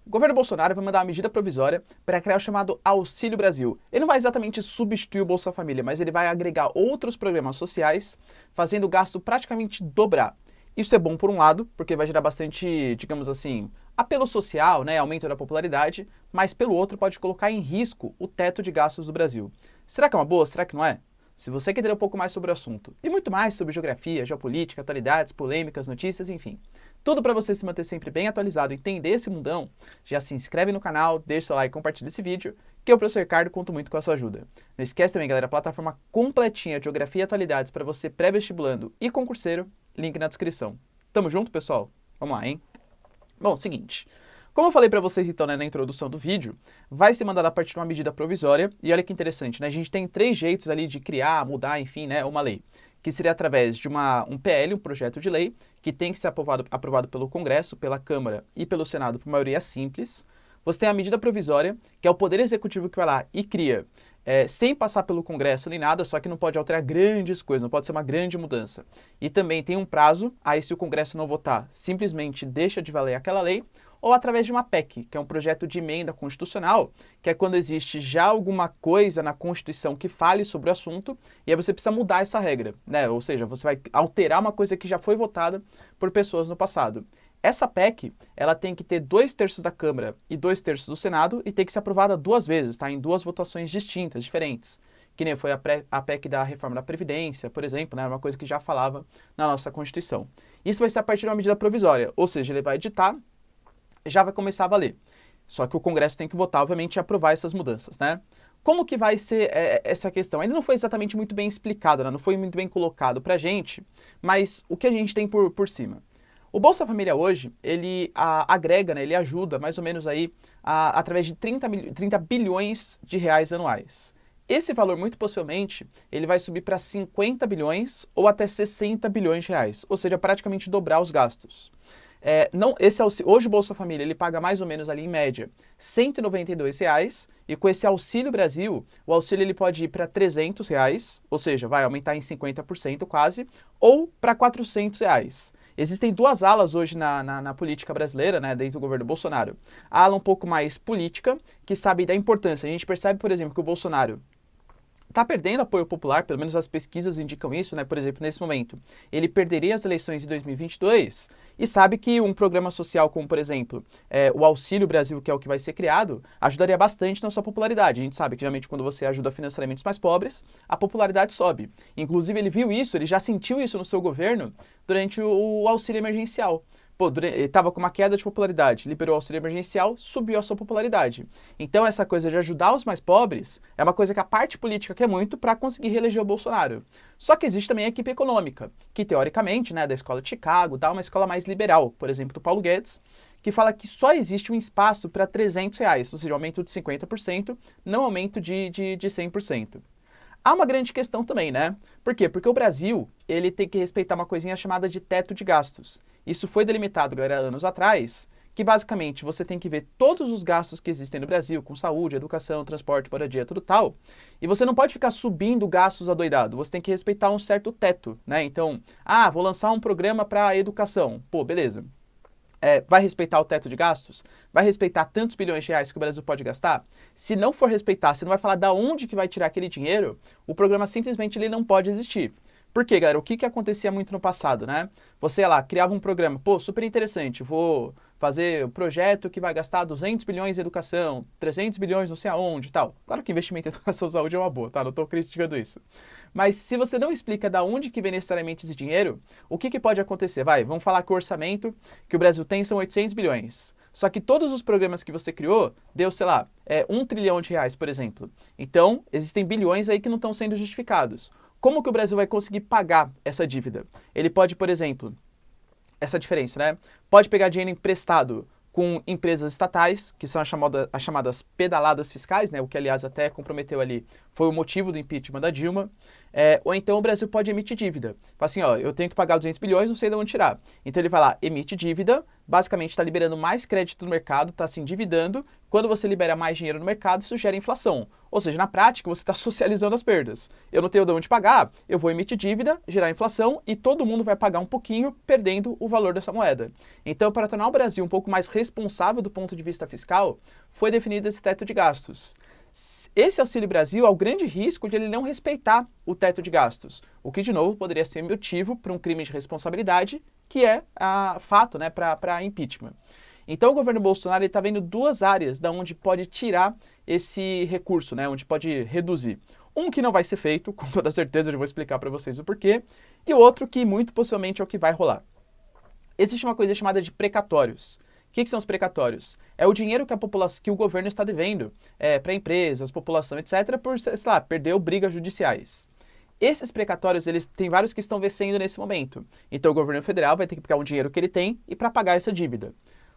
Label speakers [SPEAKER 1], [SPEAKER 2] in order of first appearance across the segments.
[SPEAKER 1] O governo Bolsonaro vai mandar uma medida provisória para criar o chamado Auxílio Brasil. Ele não vai exatamente substituir o Bolsa Família, mas ele vai agregar outros programas sociais, fazendo o gasto praticamente dobrar. Isso é bom por um lado, porque vai gerar bastante, digamos assim, apelo social, né, aumento da popularidade, mas pelo outro pode colocar em risco o teto de gastos do Brasil. Será que é uma boa? Será que não é? Se você quer entender um pouco mais sobre o assunto e muito mais sobre geografia, geopolítica, atualidades, polêmicas, notícias, enfim, tudo para você se manter sempre bem atualizado e entender esse mundão, já se inscreve no canal, deixa seu like e compartilha esse vídeo, que eu, professor Ricardo, conto muito com a sua ajuda. Não esquece também, galera, a plataforma completinha de geografia e atualidades para você pré-vestibulando e concurseiro, link na descrição. Tamo junto, pessoal? Vamos lá, hein? Bom, seguinte. Como eu falei para vocês então, né, na introdução do vídeo, vai ser mandado a partir de uma medida provisória, e olha que interessante, né? A gente tem três jeitos ali de criar, mudar, enfim, né, uma lei, que seria através de um PL, um projeto de lei, que tem que ser aprovado pelo Congresso, pela Câmara e pelo Senado por maioria simples. Você tem a medida provisória, que é o Poder Executivo que vai lá e cria, sem passar pelo Congresso nem nada, só que não pode alterar grandes coisas, não pode ser uma grande mudança. E também tem um prazo, aí se o Congresso não votar, simplesmente deixa de valer aquela lei, ou através de uma PEC, que é um projeto de emenda constitucional, que é quando existe já alguma coisa na Constituição que fale sobre o assunto, e aí você precisa mudar essa regra, né? Ou seja, você vai alterar uma coisa que já foi votada por pessoas no passado. Essa PEC, ela tem que ter 2/3 da Câmara e 2/3 do Senado e tem que ser aprovada duas vezes, tá? Em duas votações distintas, diferentes. Que nem foi a PEC da reforma da Previdência, por exemplo, né? Uma coisa que já falava na nossa Constituição. Isso vai ser a partir de uma medida provisória, ou seja, ele vai editar, já vai começar a valer. Só que o Congresso tem que votar, obviamente, e aprovar essas mudanças, né? Como que vai ser essa questão? Ainda não foi exatamente muito bem explicado, né? Não foi muito bem colocado pra gente, mas o que a gente tem por cima? O Bolsa Família hoje, ele agrega, né, ele ajuda mais ou menos aí através de 30 bilhões de reais anuais. Esse valor, muito possivelmente, ele vai subir para 50 bilhões ou até 60 bilhões de reais, ou seja, praticamente dobrar os gastos. Hoje o Bolsa Família ele paga mais ou menos ali em média R$ 192, e com esse Auxílio Brasil, o auxílio ele pode ir para R$ 300, ou seja, vai aumentar em 50% quase, ou para R$ 400. Existem duas alas hoje na política brasileira, né, dentro do governo Bolsonaro. A ala um pouco mais política, que sabe da importância. A gente percebe, por exemplo, que o Bolsonaro está perdendo apoio popular, pelo menos as pesquisas indicam isso, né? Por exemplo, nesse momento, ele perderia as eleições em 2022 e sabe que um programa social como, por exemplo, o Auxílio Brasil, que é o que vai ser criado, ajudaria bastante na sua popularidade. A gente sabe que, geralmente, quando você ajuda financeiramente os mais pobres, a popularidade sobe. Inclusive, ele viu isso, ele já sentiu isso no seu governo durante o auxílio emergencial. Pô, ele estava com uma queda de popularidade, liberou o auxílio emergencial, subiu a sua popularidade. Então, essa coisa de ajudar os mais pobres é uma coisa que a parte política quer muito para conseguir reeleger o Bolsonaro. Só que existe também a equipe econômica, que teoricamente, né, da escola de Chicago, dá uma escola mais liberal, por exemplo, do Paulo Guedes, que fala que só existe um espaço para R$ 300, ou seja, um aumento de 50%, não aumento de 100%. Há uma grande questão também, né? Por quê? Porque o Brasil, ele tem que respeitar uma coisinha chamada de teto de gastos. Isso foi delimitado, galera, anos atrás, que basicamente você tem que ver todos os gastos que existem no Brasil, com saúde, educação, transporte, moradia, tudo tal, e você não pode ficar subindo gastos adoidado, você tem que respeitar um certo teto, né? Então, vou lançar um programa para educação. Pô, beleza. Vai respeitar o teto de gastos? Vai respeitar tantos bilhões de reais que o Brasil pode gastar? Se não for respeitar, se não vai falar da onde que vai tirar aquele dinheiro, o programa simplesmente ele não pode existir. Por quê, galera? O que acontecia muito no passado, né? Você ia lá, criava um programa, pô, super interessante, vou fazer um projeto que vai gastar 200 bilhões em educação, 300 bilhões não sei aonde e tal. Claro que investimento em educação e saúde é uma boa, tá? Não estou criticando isso. Mas se você não explica da onde que vem necessariamente esse dinheiro, o que pode acontecer? Vamos falar que o orçamento que o Brasil tem são 800 bilhões. Só que todos os programas que você criou deu, sei lá, 1 trilhão de reais, por exemplo. Então, existem bilhões aí que não estão sendo justificados. Como que o Brasil vai conseguir pagar essa dívida? Ele pode, por exemplo, essa diferença, né? Pode pegar dinheiro emprestado com empresas estatais, que são as chamadas pedaladas fiscais, né? O que, aliás, até comprometeu ali foi o motivo do impeachment da Dilma. Ou então o Brasil pode emitir dívida. Fala assim, ó, eu tenho que pagar 200 bilhões, não sei de onde tirar. Então ele vai lá, emite dívida, basicamente está liberando mais crédito no mercado, está se endividando. Quando você libera mais dinheiro no mercado, isso gera inflação. Ou seja, na prática, você está socializando as perdas. Eu não tenho de onde pagar, eu vou emitir dívida, gerar inflação e todo mundo vai pagar um pouquinho, perdendo o valor dessa moeda. Então, para tornar o Brasil um pouco mais responsável do ponto de vista fiscal, foi definido esse teto de gastos. Esse Auxílio Brasil há o grande risco de ele não respeitar o teto de gastos, o que, de novo, poderia ser motivo para um crime de responsabilidade, que é fato, né, para impeachment. Então, o governo Bolsonaro está vendo duas áreas da onde pode tirar esse recurso, né, onde pode reduzir. Um que não vai ser feito, com toda certeza, eu já vou explicar para vocês o porquê, e o outro que muito possivelmente é o que vai rolar. Existe uma coisa chamada de precatórios. O que são os precatórios? É o dinheiro que o governo está devendo para empresas, população, etc., por, sei lá, perdeu brigas judiciais. Esses precatórios, eles têm vários que estão vencendo nesse momento. Então, o governo federal vai ter que pegar um dinheiro que ele tem e para pagar essa dívida.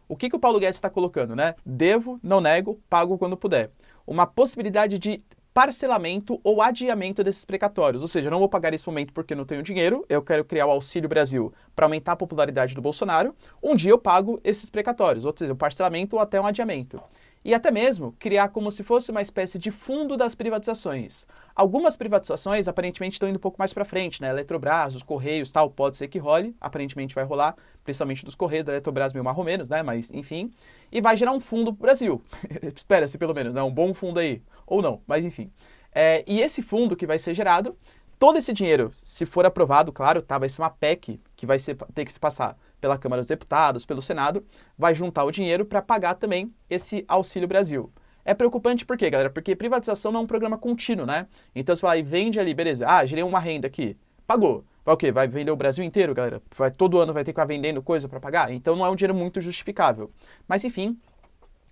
[SPEAKER 1] O que o Paulo Guedes está colocando, né? Devo, não nego, pago quando puder. Uma possibilidade de parcelamento ou adiamento desses precatórios. Ou seja, eu não vou pagar nesse momento porque não tenho dinheiro, eu quero criar o Auxílio Brasil para aumentar a popularidade do Bolsonaro. Um dia eu pago esses precatórios, ou seja, um parcelamento ou até um adiamento. E até mesmo criar como se fosse uma espécie de fundo das privatizações. Algumas privatizações aparentemente estão indo um pouco mais para frente, né? Eletrobras, os Correios, tal, pode ser que role, aparentemente vai rolar, principalmente dos Correios, da Eletrobras meio mais ou menos, né? Mas enfim, e vai gerar um fundo para o Brasil. Espera-se pelo menos, né? Um bom fundo aí, ou não, mas enfim. E esse fundo que vai ser gerado, todo esse dinheiro, se for aprovado, claro, tá, vai ser uma PEC que vai ter que se passar pela Câmara dos Deputados, pelo Senado, vai juntar o dinheiro para pagar também esse Auxílio Brasil. É preocupante por quê, galera? Porque privatização não é um programa contínuo, né? Então você vai lá e vende ali, beleza, gerei uma renda aqui, pagou. Vai o quê? Vai vender o Brasil inteiro, galera? Todo ano vai ter que ficar vendendo coisa para pagar? Então não é um dinheiro muito justificável. Mas enfim,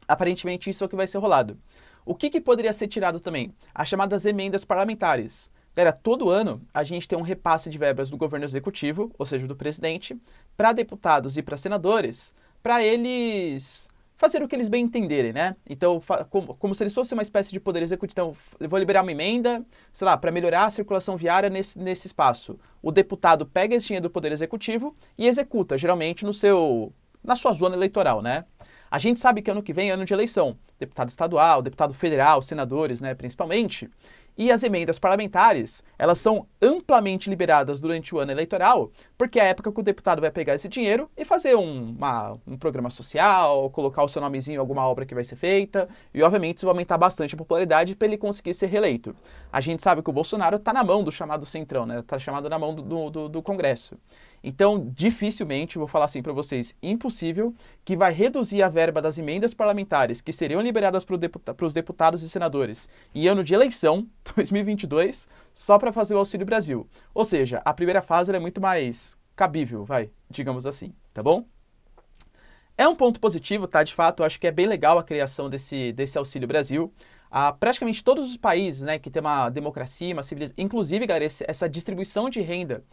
[SPEAKER 1] aparentemente isso é o que vai ser rolado. O que poderia ser tirado também? As chamadas emendas parlamentares. Galera, todo ano a gente tem um repasse de verbas do governo executivo, ou seja, do presidente, para deputados e para senadores, para eles fazer o que eles bem entenderem, né? Então, como se eles fossem uma espécie de poder executivo. Então, eu vou liberar uma emenda, sei lá, para melhorar a circulação viária nesse espaço. O deputado pega esse dinheiro do poder executivo e executa, geralmente na sua zona eleitoral, né? A gente sabe que ano que vem é ano de eleição. Deputado estadual, deputado federal, senadores, né, principalmente. E as emendas parlamentares, elas são amplamente liberadas durante o ano eleitoral, porque é a época que o deputado vai pegar esse dinheiro e fazer um programa social, colocar o seu nomezinho em alguma obra que vai ser feita, e obviamente isso vai aumentar bastante a popularidade para ele conseguir ser reeleito. A gente sabe que o Bolsonaro está na mão do chamado Centrão, né? Está chamado na mão do Congresso. Então, dificilmente, vou falar assim para vocês, impossível, que vai reduzir a verba das emendas parlamentares que seriam liberadas para os deputados e senadores em ano de eleição, 2022, só para fazer o Auxílio Brasil. Ou seja, a primeira fase é muito mais cabível, digamos assim, tá bom? É um ponto positivo, tá? De fato, eu acho que é bem legal a criação desse Auxílio Brasil. Praticamente todos os países, né, que tem uma democracia, uma civilização, inclusive, galera, essa distribuição de renda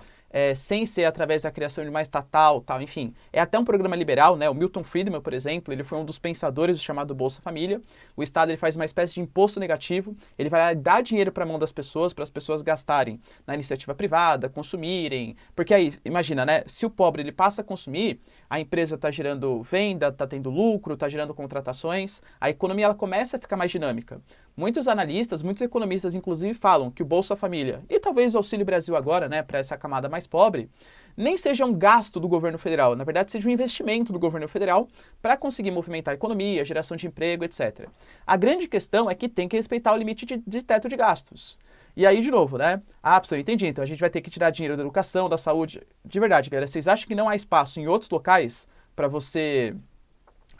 [SPEAKER 1] sem ser através da criação de uma estatal, tal, enfim, é até um programa liberal, né? O Milton Friedman, por exemplo, ele foi um dos pensadores do chamado Bolsa Família. O Estado ele faz uma espécie de imposto negativo, ele vai dar dinheiro para a mão das pessoas, para as pessoas gastarem na iniciativa privada, consumirem, porque aí, imagina, né? Se o pobre ele passa a consumir, a empresa está gerando venda, está tendo lucro, está gerando contratações, a economia ela começa a ficar mais dinâmica. Muitos analistas, muitos economistas, inclusive, falam que o Bolsa Família e talvez o Auxílio Brasil agora, né, para essa camada mais pobre, nem seja um gasto do governo federal, na verdade seja um investimento do governo federal para conseguir movimentar a economia, geração de emprego, etc. A grande questão é que tem que respeitar o limite de teto de gastos. E aí, de novo, né? Pessoal, entendi. Então a gente vai ter que tirar dinheiro da educação, da saúde. De verdade, galera, vocês acham que não há espaço em outros locais para você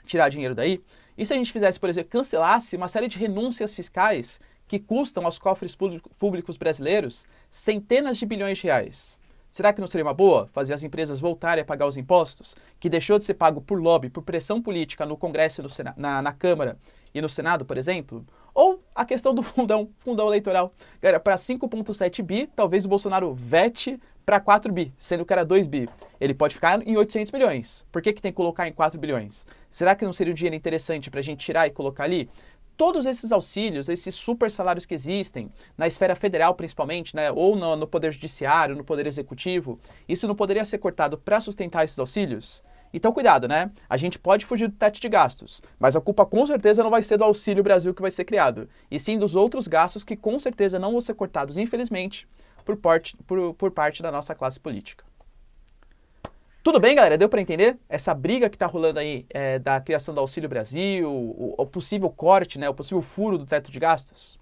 [SPEAKER 1] tirar dinheiro daí? E se a gente fizesse, por exemplo, cancelasse uma série de renúncias fiscais que custam aos cofres públicos brasileiros centenas de bilhões de reais? Será que não seria uma boa fazer as empresas voltarem a pagar os impostos, que deixou de ser pago por lobby, por pressão política no Congresso e na Câmara e no Senado, por exemplo? Ou a questão do fundão eleitoral. Galera, para 5,7 bi, talvez o Bolsonaro vete para 4 bi, sendo que era 2 bi. Ele pode ficar em 800 milhões. Por que tem que colocar em 4 bilhões? Será que não seria um dinheiro interessante para a gente tirar e colocar ali? todos esses auxílios, esses super salários que existem, na esfera federal principalmente, né, ou no Poder Judiciário, no Poder Executivo, isso não poderia ser cortado para sustentar esses auxílios? Então, cuidado, né? A gente pode fugir do teto de gastos, mas a culpa com certeza não vai ser do Auxílio Brasil que vai ser criado, e sim dos outros gastos que com certeza não vão ser cortados, infelizmente, por parte da nossa classe política. Tudo bem, galera? Deu para entender? Essa briga que está rolando aí da criação do Auxílio Brasil, o possível corte, né, o possível furo do teto de gastos?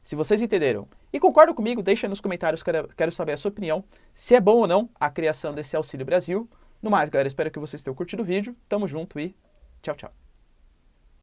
[SPEAKER 1] Se vocês entenderam e concordam comigo, deixa aí nos comentários, quero saber a sua opinião, se é bom ou não a criação desse Auxílio Brasil. No mais, galera, espero que vocês tenham curtido o vídeo. Tamo junto e tchau, tchau.